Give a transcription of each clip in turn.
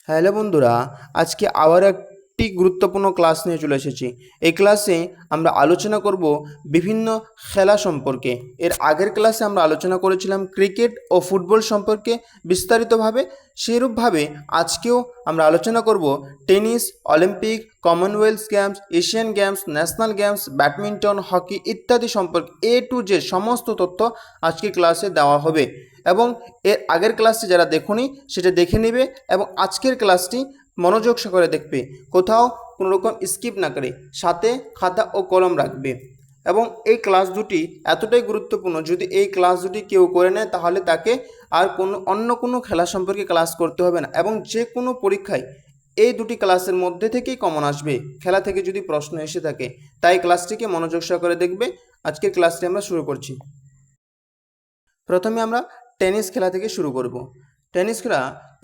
Hello বন্ধুরা, আজকে আবার একটি গুরুত্বপূর্ণ ক্লাস নিয়ে চলে এসেছি। এই ক্লাসে আমরা আলোচনা করব বিভিন্ন খেলা সম্পর্কে। এর আগের ক্লাসে আমরা আলোচনা করেছিলাম ক্রিকেট ও ফুটবল সম্পর্কে বিস্তারিতভাবে। সেরূপভাবে আজকেও আমরা আলোচনা করব tennis, Olympic, Commonwealth games, Asian games, national games, badminton, hockey ইত্যাদি সম্পর্কে টু জেড সমস্ত তথ্য আজকে ক্লাসে দেওয়া হবে। এবং এর আগের ক্লাসটি যারা দেখোনি সেটা দেখে নেবে এবং আজকের ক্লাসটি মনোযোগ সহকারে দেখবে, কোথাও কোনো রকম স্কিপ না করে সাথে খাতা ও কলম রাখবে। এবং এই ক্লাস দুটি এতটাই গুরুত্বপূর্ণ, যদি এই ক্লাস দুটি কেউ করে নেয় তাহলে তাকে আর অন্য কোনো খেলা সম্পর্কে ক্লাস করতে হবে না এবং যে কোনো পরীক্ষায় এই দুটি ক্লাসের মধ্যে থেকেই কমন আসবে, খেলা থেকে যদি প্রশ্ন এসে থাকে। তাই ক্লাসটিকে মনোযোগ সহকারে দেখবে। আজকের ক্লাসটি আমরা শুরু করছি। প্রথমে আমরা টেনিস খেলা থেকে শুরু করব। টেনিস খেলা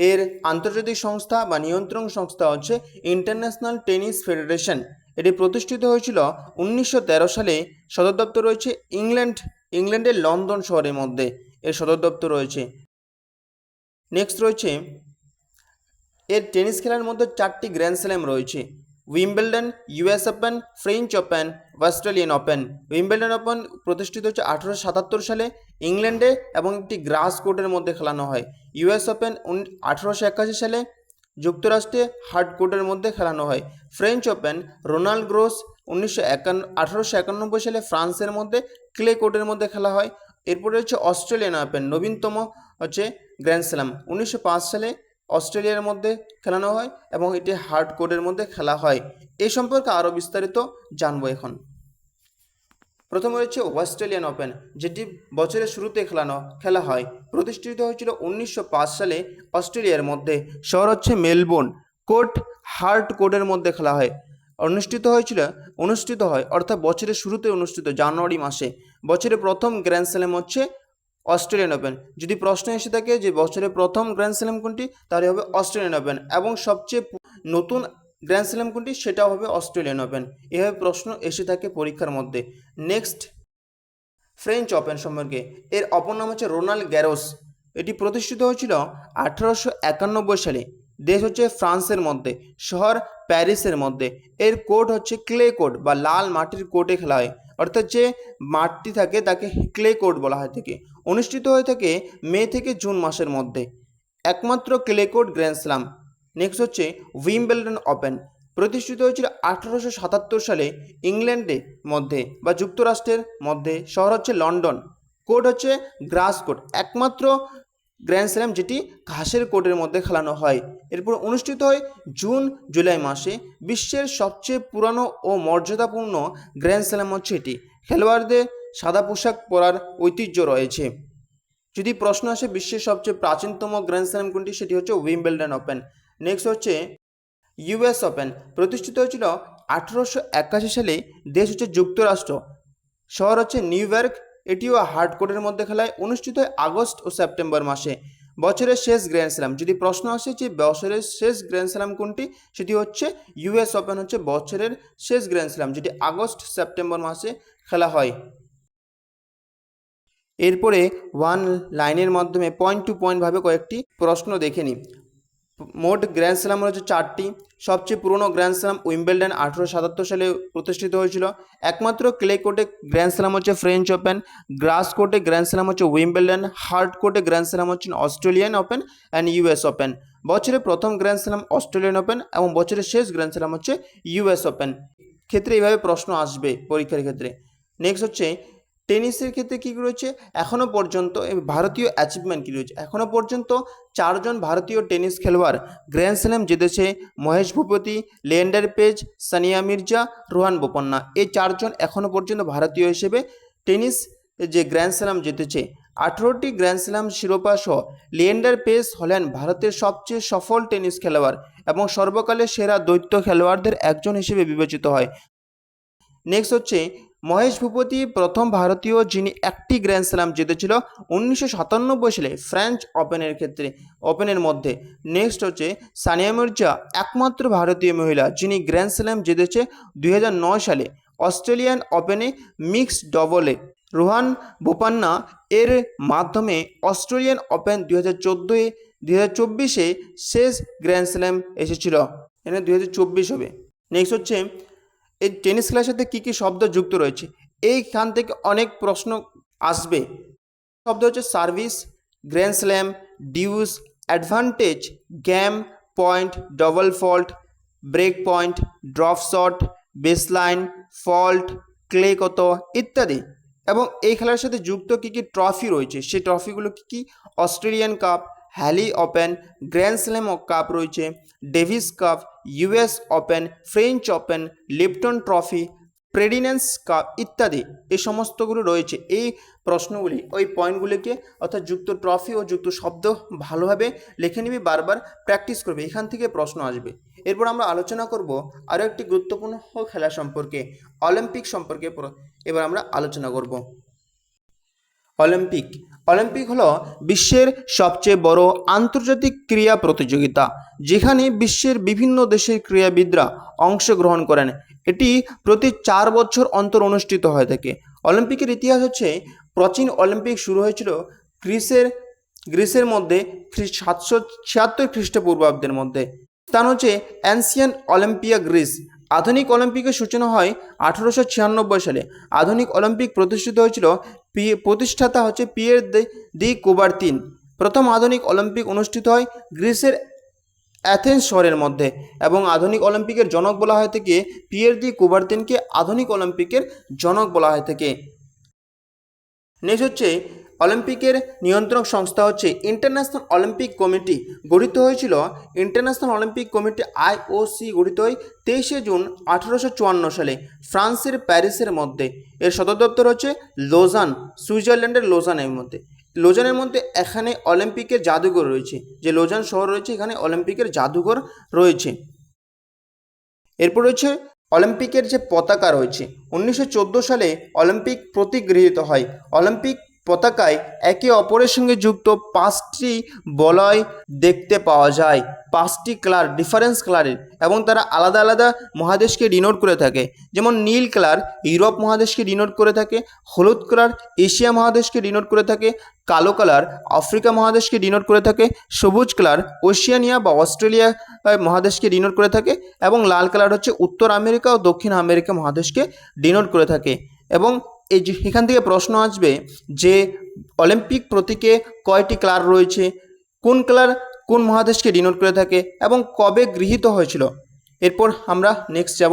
এর আন্তর্জাতিক সংস্থা বা নিয়ন্ত্রণ সংস্থা হচ্ছে ইন্টারন্যাশনাল টেনিস ফেডারেশন। এটি প্রতিষ্ঠিত হয়েছিল 1913 সালে। সদর দপ্তর রয়েছে ইংল্যান্ডের লন্ডন শহরের মধ্যে এর সদর দপ্তর রয়েছে। নেক্সট রয়েছে এর টেনিস খেলার মধ্যে 4টি গ্র্যান্ড স্ল্যাম রয়েছে: Wimbledon, US open, French open, Australian open. Wimbledon open প্রতিষ্ঠিত হচ্ছে 1877 সালে ইংল্যান্ডে এবং একটি গ্রাস কোর্টের মধ্যে খেলানো হয়। ইউএস ওপেন 1881 সালে যুক্তরাষ্ট্রে হার্ড কোর্টের মধ্যে খেলানো হয়। ফ্রেঞ্চ ওপেন রোনাল্ড গ্রোস 1891 সালে ফ্রান্সের মধ্যে ক্লে কোর্টের মধ্যে খেলা হয়। এরপরে হচ্ছে অস্ট্রেলিয়ান ওপেন, নবীনতম হচ্ছে গ্র্যান্ড স্ল্যাম, 1905 সালে অস্ট্রেলিয়ার মধ্যে খেলানো হয় এবং এটি হার্ড কোর্টের মধ্যে খেলা হয়। এই সম্পর্কে আরও বিস্তারিত জানবো এখন। প্রথমে রয়েছে অস্ট্রেলিয়ান ওপেন, যেটি বছরের শুরুতে খেলা হয়। প্রতিষ্ঠিত হয়েছিল 1905 সালে অস্ট্রেলিয়ার মধ্যে। শহর হচ্ছে মেলবোর্ন। কোর্ট হার্ড কোর্টের মধ্যে খেলা হয়। অনুষ্ঠিত হয় অর্থাৎ বছরের শুরুতে অনুষ্ঠিত, জানুয়ারি মাসে। বছরের প্রথম গ্র্যান্ড স্ল্যাম হচ্ছে অস্ট্রেলিয়ান ওপেন। যদি প্রশ্ন এসে থাকে যে বছরের প্রথম গ্র্যান্ড স্ল্যাম কোনটি, তাহলে হবে অস্ট্রেলিয়ান ওপেন। এবং সবচেয়ে নতুন গ্র্যান্ড স্ল্যাম কোনটি, সেটাও হবে অস্ট্রেলিয়ান ওপেন। এভাবে প্রশ্ন এসে থাকে পরীক্ষার মধ্যে। নেক্সট, ফ্রেঞ্চ ওপেন সম্পর্কে। এর অপর নাম হচ্ছে রোনাল্ড গ্যারোস। এটি প্রতিষ্ঠিত হয়েছিল 1891 সালে। দেশ হচ্ছে ফ্রান্সের মধ্যে, শহর প্যারিসের মধ্যে। এর কোর্ট হচ্ছে ক্লে কোর্ট বা লাল মাটির কোর্টে খেলা হয়, অর্থাৎ যে মাঠটি থাকে তাকে ক্লে কোর্ট বলা হয় থাকে। অনুষ্ঠিত হয়ে থাকে মে থেকে জুন মাসের মধ্যে। একমাত্র clay court grand slam. Next হচ্ছে উইম্বলডন ওপেন। প্রতিষ্ঠিত হয়েছিল 1877 সালে ইংল্যান্ডের মধ্যে বা যুক্তরাষ্ট্রের মধ্যে। শহর হচ্ছে লন্ডন। কোর্ট হচ্ছে গ্রাস কোর্ট, একমাত্র গ্র্যান্ড স্ল্যাম যেটি ঘাসের কোর্টের মধ্যে খেলানো হয়। এরপর অনুষ্ঠিত হয় জুন জুলাই মাসে। বিশ্বের সবচেয়ে পুরানো ও মর্যাদাপূর্ণ গ্র্যান্ড স্ল্যাম হচ্ছে এটি। খেলোয়াড়দের সাদা পোশাক পরার ঐতিহ্য রয়েছে। যদি প্রশ্ন আসে বিশ্বের সবচেয়ে প্রাচীনতম গ্র্যান্ড স্ল্যাম কোনটি, সেটি হচ্ছে উইম্বলডন ওপেন। নেক্সট হচ্ছে ইউএস ওপেন। প্রতিষ্ঠিত হয়েছিল 1881 সালে। দেশ হচ্ছে যুক্তরাষ্ট্র। শহর হচ্ছে নিউ ইয়র্ক। এটিও হার্ড কোর্টের মধ্যে খেলায়। অনুষ্ঠিত হয় আগস্ট ও সেপ্টেম্বর মাসে। বছরের শেষ গ্র্যান্ড স্ল্যাম, যদি প্রশ্ন আসে যে বছরের শেষ গ্র্যান্ড স্ল্যাম কোনটি, সেটি হচ্ছে ইউএস ওপেন হচ্ছে বছরের শেষ গ্র্যান্ড স্ল্যাম, যেটি আগস্ট সেপ্টেম্বর মাসে খেলা হয়। এরপরে ওয়ান লাইনের মাধ্যমে পয়েন্ট টু পয়েন্টভাবে কয়েকটি প্রশ্ন দেখে নিই। মোট গ্র্যান্ড স্ল্যাম রয়েছে 4টি। সবচেয়ে পুরনো গ্র্যান্ড স্ল্যাম উইম্বলডন 1877 সালে প্রতিষ্ঠিত হয়েছিল। একমাত্র ক্লে কোর্টে গ্র্যান্ড স্ল্যাম হচ্ছে ফ্রেঞ্চ ওপেন। গ্রাস কোর্টে গ্র্যান্ড স্ল্যাম হচ্ছে উইম্বলডন। হার্ড কোর্টে গ্র্যান্ড স্ল্যাম হচ্ছে Australian open and US open. বছরের প্রথম গ্র্যান্ড স্ল্যাম অস্ট্রেলিয়ান ওপেন এবং বছরের শেষ গ্র্যান্ড স্ল্যাম হচ্ছে ইউএস ওপেন। ক্ষেত্রে এইভাবে প্রশ্ন আসবে পরীক্ষার ক্ষেত্রে। নেক্সট হচ্ছে টেনিসের ক্ষেত্রে কী রয়েছে এখনও পর্যন্ত, ভারতীয় অ্যাচিভমেন্ট কী রয়েছে। এখনও পর্যন্ত 4জন ভারতীয় টেনিস খেলোয়াড় গ্র্যান্ড স্ল্যাম জিতেছে: মহেশ ভূপতি, লিয়েন্ডার পেজ, সানিয়া মির্জা, রোহান বোপান্না। এই 4জন এখনও পর্যন্ত ভারতীয় হিসেবে টেনিস যে গ্র্যান্ড স্ল্যাম জিতেছে। 18টি গ্র্যান্ড স্ল্যাম শিরোপা সহ লিয়েন্ডার পেজ হলেন ভারতের সবচেয়ে সফল টেনিস খেলোয়াড় এবং সর্বকালের সেরা দ্বৈত খেলোয়াড়দের একজন হিসেবে বিবেচিত হয়। নেক্সট হচ্ছে মহেশ ভূপতি প্রথম ভারতীয় যিনি একটি গ্র্যান্ড স্ল্যাম জিতেছিল 1997 সালে ফ্রেঞ্চ ওপেনের মধ্যে। নেক্সট হচ্ছে সানিয়া মির্জা একমাত্র ভারতীয় মহিলা যিনি গ্র্যান্ড স্ল্যাম জিতেছে 2009 সালে অস্ট্রেলিয়ান ওপেনে মিক্সড ডবলে। রোহান বোপান্না এর মাধ্যমে অস্ট্রেলিয়ান ওপেন 2014-এ 2024 শেষ গ্র্যান্ড স্ল্যাম এসেছিল, এখানে 2024 হবে। নেক্সট হচ্ছে এই টেনিস খেলার সাথে কী কী শব্দ যুক্ত রয়েছে, এইখান থেকে অনেক প্রশ্ন আসবে। শব্দ হচ্ছে service, grand slam, deuce, advantage, game, point, double fault, break point, drop shot, baseline, fault, clay কত ইত্যাদি। এবং এই খেলার সাথে যুক্ত কী কী ট্রফি রয়েছে, সেই ট্রফিগুলো কী কী, Australian cup, Halle open, grand slam cup রয়েছে, Davis cup, US open, French open, Lipton trophy, প্রেডিনেন্স কাপ ইত্যাদি। এই সমস্তগুলো রয়েছে। এই প্রশ্নগুলি ওই পয়েন্টগুলিকে অর্থাৎ যুক্ত ট্রফি ও যুক্ত শব্দ ভালোভাবে লিখে নিবি, বারবার প্র্যাকটিস করবে, এখান থেকে প্রশ্ন আসবে। এরপর আমরা আলোচনা করব আরও একটি গুরুত্বপূর্ণ খেলা সম্পর্কে, অলিম্পিক সম্পর্কে এবার আমরা আলোচনা করব। অলিম্পিক অলিম্পিক হলো বিশ্বের সবচেয়ে বড় আন্তর্জাতিক ক্রীড়া প্রতিযোগিতা, যেখানে বিশ্বের বিভিন্ন দেশের ক্রীড়াবিদরা অংশগ্রহণ করেন। এটি প্রতি 4 বছর অন্তর অনুষ্ঠিত হয়ে থাকে। অলিম্পিকের ইতিহাস হচ্ছে, প্রাচীন অলিম্পিক শুরু হয়েছিল গ্রিসের মধ্যে 776 খ্রিস্টপূর্বাব্দের মধ্যে। স্থান হচ্ছে অ্যানসিয়েন্ট অলিম্পিয়া, গ্রিস। আধুনিক অলিম্পিকের সূচনা হয় 1896 সালে। আধুনিক অলিম্পিক প্রতিষ্ঠিত হয়েছিল, প্রতিষ্ঠাতা হচ্ছে পিয়ের দি কুবারতিন। প্রথম আধুনিক অলিম্পিক অনুষ্ঠিত হয় গ্রিসের অ্যাথেন্স শহরের মধ্যে, এবং আধুনিক অলিম্পিকের জনক বলা হয় থেকে পিয়ের দি কুবারতিনকে আধুনিক অলিম্পিকের জনক বলা হয় থেকে। নেক্সট হচ্ছে অলিম্পিকের নিয়ন্ত্রক সংস্থা হচ্ছে ইন্টারন্যাশনাল অলিম্পিক কমিটি। গঠিত হয়েছিল ইন্টারন্যাশনাল অলিম্পিক কমিটি IOC গঠিত হয় 23 জুন 1854 সালে ফ্রান্সের প্যারিসের মধ্যে। এর সদর দপ্তর হচ্ছে লোজান, সুইজারল্যান্ডের লোজানের মধ্যে এখানে অলিম্পিকের জাদুঘর রয়েছে, যে লোজান শহর রয়েছে এখানে অলিম্পিকের জাদুঘর রয়েছে। এরপর রয়েছে অলিম্পিকের যে পতাকা রয়েছে, 1914 সালে অলিম্পিক প্রতীক গৃহীত হয়। অলিম্পিক পতাকায় একে অপরের সঙ্গে যুক্ত 5টি বলয় দেখতে পাওয়া যায়, 5টি কালার, ডিফারেন্স কালারের, এবং তারা আলাদা আলাদা মহাদেশকে ডিনোট করে থাকে। যেমন নীল কালার ইউরোপ মহাদেশকে ডিনোট করে থাকে, হলুদ কালার এশিয়া মহাদেশকে ডিনোট করে থাকে, কালো কালার আফ্রিকা মহাদেশকে ডিনোট করে থাকে, সবুজ কালার ওশেনিয়া বা অস্ট্রেলিয়া মহাদেশকে ডিনোট করে থাকে, এবং লাল কালার হচ্ছে উত্তর আমেরিকা ও দক্ষিণ আমেরিকা মহাদেশকে ডিনোট করে থাকে। এবং এই যে এখান থেকে প্রশ্ন আসবে যে অলিম্পিক প্রতীকে কয়টি কালার রয়েছে, কোন কালার কোন মহাদেশকে ডিনোট করে থাকে, এবং কবে গৃহীত হয়েছিল। এরপর আমরা নেক্সট যাব।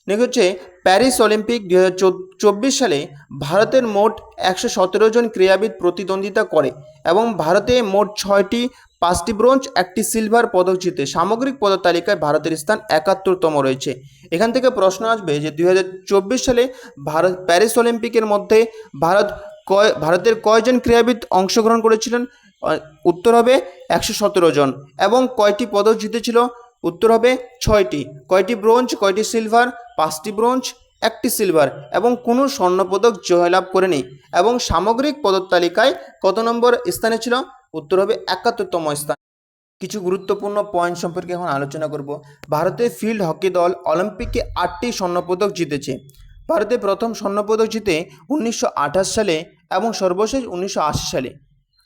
নেক্সট হচ্ছে প্যারিস অলিম্পিক 2024 সালে ভারতের মোট 117 জন ক্রীড়াবিদ প্রতিদ্বন্দ্বিতা করে, এবং ভারতে মোট 5টি ব্রোঞ্জ, 1টি সিলভার পদক জিতে সামগ্রিক পদক তালিকায় ভারতের স্থান 71তম রয়েছে। এখান থেকে প্রশ্ন আসবে যে 2024 সালে প্যারিস অলিম্পিকের মধ্যে ভারতের কয়জন ক্রীড়াবিদ অংশগ্রহণ করেছিলেন? উত্তর হবে 117 জন। এবং কয়টি পদক জিতেছিল? উত্তর হবে 6টি। কয়টি ব্রোঞ্জ, কয়টি সিলভার? 5টি ব্রোঞ্জ, 1টি সিলভার, এবং কোনো স্বর্ণপদক জয়লাভ করেনি। এবং সামগ্রিক পদক তালিকায় কত নম্বর স্থানে ছিল? উত্তর হবে 71তম স্থান। কিছু গুরুত্বপূর্ণ পয়েন্ট সম্পর্কে এখন আলোচনা করব। ভারতের ফিল্ড হকি দল অলিম্পিকে 8টি স্বর্ণপদক জিতেছে। ভারতে প্রথম স্বর্ণপদক জিতে 1928 সালে এবং সর্বশেষ 1980 সালে।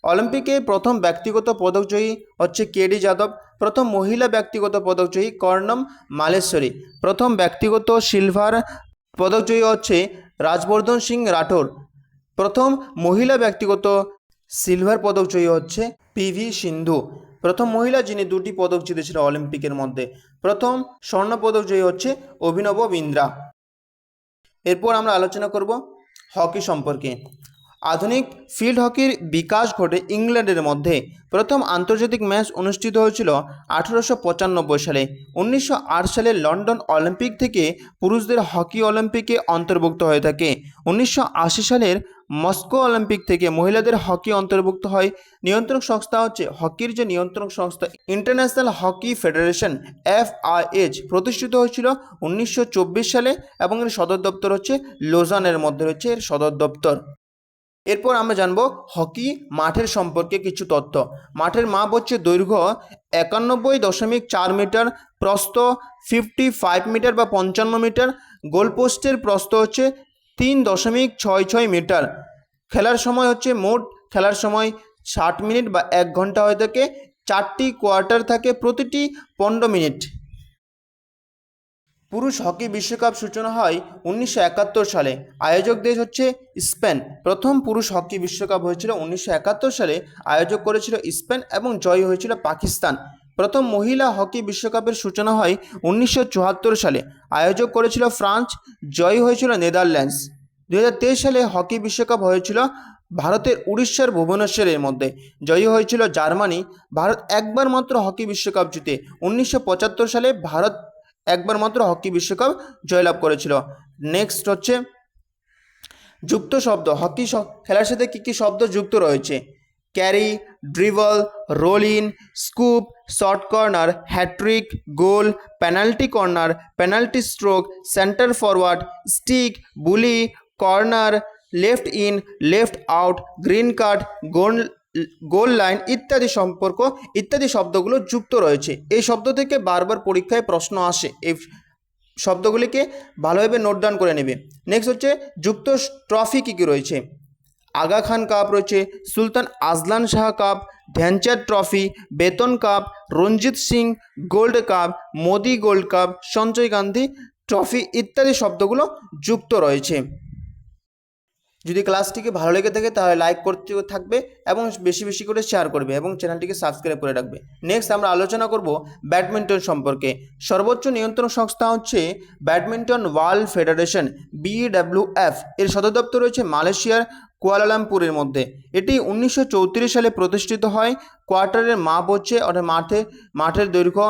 অলিম্পিকে প্রথম ব্যক্তিগত পদকজয়ী হচ্ছে KD যাদব। প্রথম মহিলা ব্যক্তিগত পদকজয়ী কর্ণম মালেশ্বরী। প্রথম ব্যক্তিগত সিলভার পদকজয়ী হচ্ছে রাজবর্ধন সিং রাঠোর। প্রথম মহিলা ব্যক্তিগত সিলভার পদকজয়ী হচ্ছে PV সিন্ধু। প্রথম মহিলা যিনি 2টি পদক জিতেছিল অলিম্পিকের মধ্যে। প্রথম স্বর্ণ পদকজয়ী হচ্ছে অভিনব বিন্দ্রা। এরপর আমরা আলোচনা করব হকি সম্পর্কে। আধুনিক ফিল্ড হকির বিকাশ ঘটে ইংল্যান্ডের মধ্যে। প্রথম আন্তর্জাতিক ম্যাচ অনুষ্ঠিত হয়েছিল 1895 সালে। 1908 সালে লন্ডন অলিম্পিক থেকে পুরুষদের হকি অলিম্পিকে অন্তর্ভুক্ত হয়ে থাকে। 1980 সালের মস্কো অলিম্পিক থেকে মহিলাদের হকি অন্তর্ভুক্ত হয়। নিয়ন্ত্রক সংস্থা হচ্ছে হকির যে নিয়ন্ত্রক সংস্থা ইন্টারন্যাশনাল হকি ফেডারেশন FIH প্রতিষ্ঠিত হয়েছিল 1924 সালে, এবং এর সদর দপ্তর হচ্ছে লোজানের মধ্যে রয়েছে এর সদর দপ্তর। এরপর আমরা জানবো হকি মাঠের সম্পর্কে কিছু তথ্য। মাঠের মাপ হচ্ছে দৈর্ঘ্য 91.4 মিটার, প্রস্থ 55 মিটার বা 55 মিটার, গোলপোস্টের প্রস্থ হচ্ছে 3.66 মিটার। খেলার সময় হচ্ছে মোট খেলার সময় 60 মিনিট বা 1 ঘন্টা হয়ে থাকে। 4টি কোয়ার্টার থাকে প্রতিটি 15 মিনিট। পুরুষ হকি বিশ্বকাপ সূচনা হয় 1971 সালে। আয়োজক দেশ হচ্ছে স্পেন। প্রথম পুরুষ হকি বিশ্বকাপ হয়েছিল 1971 সালে। আয়োজক করেছিল স্পেন এবং জয়ী হয়েছিল পাকিস্তান। প্রথম মহিলা হকি বিশ্বকাপের সূচনা হয় 1974 সালে। আয়োজক করেছিল ফ্রান্স, জয়ী হয়েছিল নেদারল্যান্ডস। 2023 সালে হকি বিশ্বকাপ হয়েছিল ভারতের উড়িষ্যার ভুবনেশ্বরের মধ্যে। জয়ী হয়েছিল জার্মানি। ভারত একবার মাত্র হকি বিশ্বকাপ জিতে 1975 সালে ভারত একবার মাত্র হকি বিশ্বকাপ জয়লাভ করেছিল। নেক্সট হচ্ছে যুক্ত শব্দ। হকি খেলার সাথে কী কী শব্দ যুক্ত রয়েছে? Carry, dribble, roll in, scoop, short corner, hattrick, goal, penalty corner, penalty stroke, centre forward, stick, bully, corner, left in, left out, green card, goal line ইত্যাদি শব্দগুলো যুক্ত রয়েছে। এই শব্দ থেকে বারবার পরীক্ষায় প্রশ্ন আসে। এই শব্দগুলিকে ভালোভাবে নোট ডাউন করে নেবে। নেক্সট হচ্ছে যুক্ত ট্রফি কী কী রয়েছে? আগা খান কাপ রয়েছে, Sultan Azlan Shah cup, Dhyan Chand trophy, Beighton cup, Ranjit Singh gold cup, Modi gold cup, Sanjay Gandhi trophy ইত্যাদি শব্দগুলো যুক্ত রয়েছে। যদি ক্লাসটিকে ভালো লেগে থাকে তাহলে লাইক করতে থাকবে এবং বেশি বেশি করে শেয়ার করবে এবং চ্যানেলটিকে সাবস্ক্রাইব করে রাখবে। নেক্সট আমরা আলোচনা করব ব্যাডমিন্টন সম্পর্কে। সর্বোচ্চ নিয়ন্ত্রণ সংস্থা হচ্ছে ব্যাডমিন্টন ওয়ার্ল্ড ফেডারেশন, BWF। এর সদর দপ্তর রয়েছে মালয়েশিয়ার কুয়ালালামপুরের মধ্যে। এটি 1934 সালে প্রতিষ্ঠিত হয়। কোয়ার্টারের মাপ হচ্ছে অর্থাৎ মাঠের দৈর্ঘ্য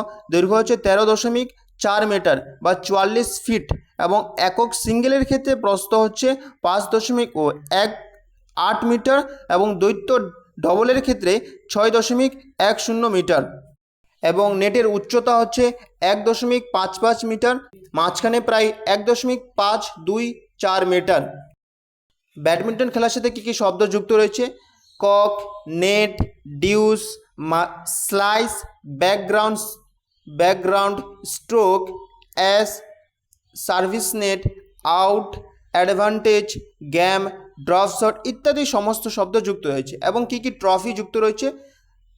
হচ্ছে 13.4 মিটার বা 44 ফিট এবং একক সিঙ্গেলের ক্ষেত্রে প্রস্থ হচ্ছে 5.18 মিটার এবং দ্বৈত ডবলের ক্ষেত্রে 6.10 মিটার এবং নেটের উচ্চতা হচ্ছে 1.55 মিটার, মাঝখানে প্রায় 1.524 মিটার। ব্যাডমিন্টন খেলার সাথে কী কী শব্দ যুক্ত রয়েছে? Cock, net, deuce, slice, background, stroke, ace, service net, out, advantage, game, drop shot ইত্যাদি সমস্ত শব্দ যুক্ত রয়েছে। এবং কী কী ট্রফি যুক্ত রয়েছে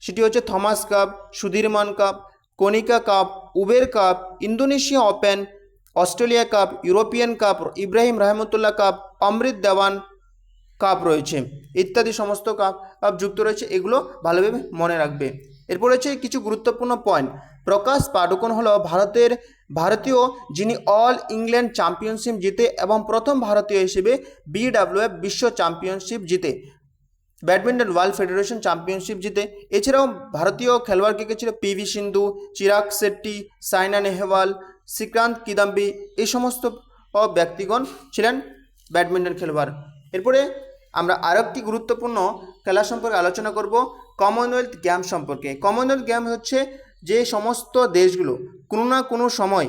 সেটি হচ্ছে Thomas cup, Sudirman cup, Konica cup, Uber cup, Indonesia open, Australia cup, European cup, Ibrahim Rahmatullah cup, Amrit Dewan cup রয়েছে ইত্যাদি সমস্ত কাপ যুক্ত রয়েছে। এগুলো ভালোভাবে মনে রাখবে। এরপর হচ্ছে কিছু গুরুত্বপূর্ণ পয়েন্ট। প্রকাশ পাডুকোন হলো ভারতীয় যিনি অল ইংল্যান্ড চ্যাম্পিয়নশিপ জিতে এবং প্রথম ভারতীয় হিসেবে BWF বিশ্ব চ্যাম্পিয়নশিপ জিতে, ব্যাডমিন্টন ওয়ার্ল্ড ফেডারেশন চ্যাম্পিয়নশিপ জিতে। এছাড়াও ভারতীয় খেলোয়াড় কে ছিল PV সিন্ধু, চিরাগ শেট্টি, সাইনা নেহওয়াল, শ্রীকান্ত কিদাম্বি, এই সমস্ত ব্যক্তিগণ ছিলেন ব্যাডমিন্টন খেলোয়াড়। এরপরে আমরা আরেকটি গুরুত্বপূর্ণ খেলা সম্পর্কে আলোচনা করব, কমনওয়েলথ গেম সম্পর্কে। কমনওয়েলথ গেম হচ্ছে যে সমস্ত দেশগুলো কোনো না কোনো সময়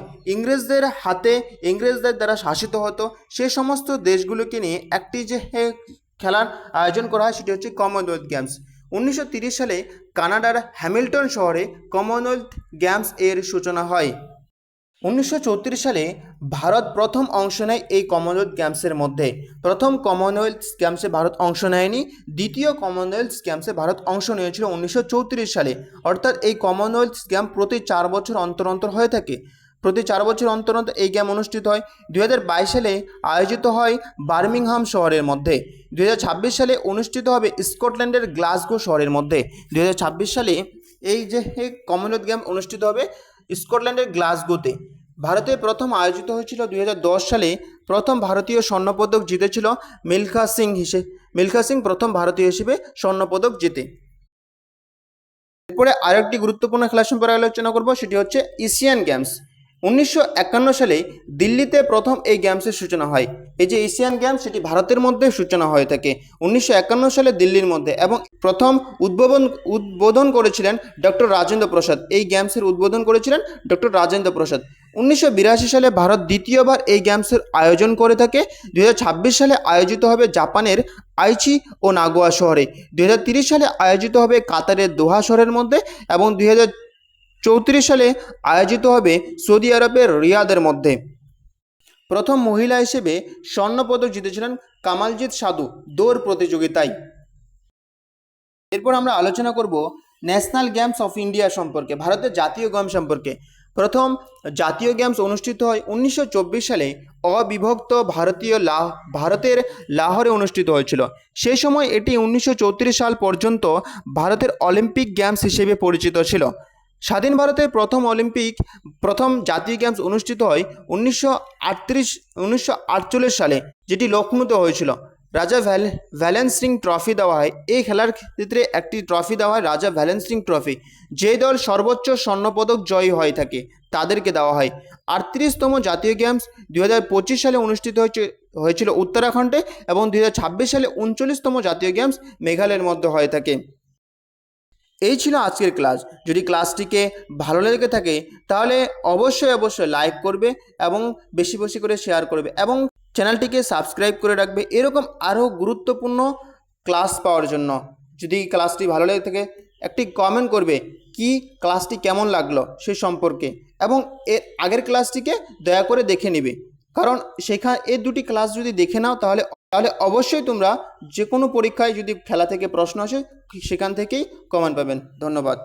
ইংরেজদের দ্বারা শাসিত হতো, সে সমস্ত দেশগুলোকে নিয়ে একটি যে খেলার আয়োজন করা হয় সেটি হচ্ছে কমনওয়েলথ গেমস। 1930 সালে কানাডার হ্যামিল্টন শহরে কমনওয়েলথ গেমস এর সূচনা হয়। 1934 সালে ভারত প্রথম অংশ নেয় এই কমনওয়েলথ গেমসের মধ্যে। প্রথম কমনওয়েলথ গেমসে ভারত অংশ নেয়নি, দ্বিতীয় কমনওয়েলথ গেমসে ভারত অংশ নিয়েছিল 1934 সালে। অর্থাৎ এই কমনওয়েলথ গেম প্রতি 4 বছর অন্তর অন্তর হয়ে থাকে। প্রতি 4 বছর অন্তর অন্তর এই গেম অনুষ্ঠিত হয়। 2022 সালে আয়োজিত হয় বার্মিংহাম শহরের মধ্যে। 2026 সালে অনুষ্ঠিত হবে স্কটল্যান্ডের গ্লাসগো শহরের মধ্যে। 2026 সালে এই যে কমনওয়েলথ গেম অনুষ্ঠিত হবে স্কটল্যান্ডের গ্লাসগোতে। ভারতে প্রথম আয়োজিত হয়েছিল 2010 সালে। প্রথম ভারতীয় স্বর্ণপদক জিতেছিল মিলখা সিং প্রথম ভারতীয় হিসেবে স্বর্ণপদক জেতে। এরপরে আরেকটি গুরুত্বপূর্ণ খেলা সম্পর্কে আলোচনা করব, সেটি হচ্ছে এশিয়ান গেমস। 1951 সালে দিল্লিতে প্রথম এই গেমসের সূচনা হয়। এই যে এশিয়ান গেমস সেটি ভারতের মধ্যে সূচনা হয়ে থাকে 1951 সালে দিল্লির মধ্যে এবং প্রথম উদ্বোধন করেছিলেন ডক্টর রাজেন্দ্র প্রসাদ। এই গেমসের উদ্বোধন করেছিলেন ডক্টর রাজেন্দ্র প্রসাদ। 1982 সালে ভারত দ্বিতীয়বার এই গেমসের আয়োজন করে থাকে। 2026 সালে আয়োজিত হবে জাপানের আইচি ও নাগোয়া শহরে। 2030 সালে আয়োজিত হবে কাতারের দোহা শহরের মধ্যে এবং 2034 সালে আয়োজিত হবে সৌদি আরবের রিয়াদের মধ্যে। প্রথম মহিলা হিসেবে স্বর্ণপদক জিতেছিলেন কামালজিৎ সাধু দৌড় প্রতিযোগিতায়। এরপর আমরা আলোচনা করব ন্যাশনাল গেমস অফ ইন্ডিয়া সম্পর্কে, ভারতের জাতীয় গেম সম্পর্কে। প্রথম জাতীয় গেমস অনুষ্ঠিত হয় 1924 সালে অবিভক্ত ভারতের লাহোরে অনুষ্ঠিত হয়েছিল। সেই সময় এটি 1934 সাল পর্যন্ত ভারতের অলিম্পিক গেমস হিসেবে পরিচিত ছিল। স্বাধীন ভারতের প্রথম জাতীয় গেমস অনুষ্ঠিত হয় 1948 সালে, যেটি লখনৌতে হয়েছিল। রাজা ভ্যালেন্স সিং ট্রফি দেওয়া হয়। এই খেলার ক্ষেত্রে একটি ট্রফি দেওয়া হয়, রাজা ভ্যালেন্স সিং ট্রফি। যে দল সর্বোচ্চ স্বর্ণপদক জয়ী হয়ে থাকে তাদেরকে দেওয়া হয়। 38তম জাতীয় গেমস 2025 সালে অনুষ্ঠিত হয়েছিল উত্তরাখণ্ডে, এবং 2026 সালে 39তম জাতীয় গেমস মেঘালয়ের মধ্যে হয়ে থাকে। এই ছিল আজকের ক্লাস। যদি ক্লাসটিকে ভালো লেগে থাকে তাহলে অবশ্যই লাইক করবে এবং বেশি বেশি করে শেয়ার করবে, এবং চ্যানেলটিকে সাবস্ক্রাইব করে রাখবে এরকম আরও গুরুত্বপূর্ণ ক্লাস পাওয়ার জন্য। যদি ক্লাসটি ভালো লেগে থাকে একটি কমেন্ট করবে কি ক্লাসটি কেমন লাগলো সে সম্পর্কে, এবং এর আগের ক্লাসটিকে দয়া করে দেখে নেবে, কারণ এই দুটি ক্লাস যদি দেখে নাও তাহলে অবশ্যই তোমরা যে কোনো পরীক্ষায় যদি খেলা থেকে প্রশ্ন আসে সেখান থেকেই কমেন্ট পাবেন। ধন্যবাদ।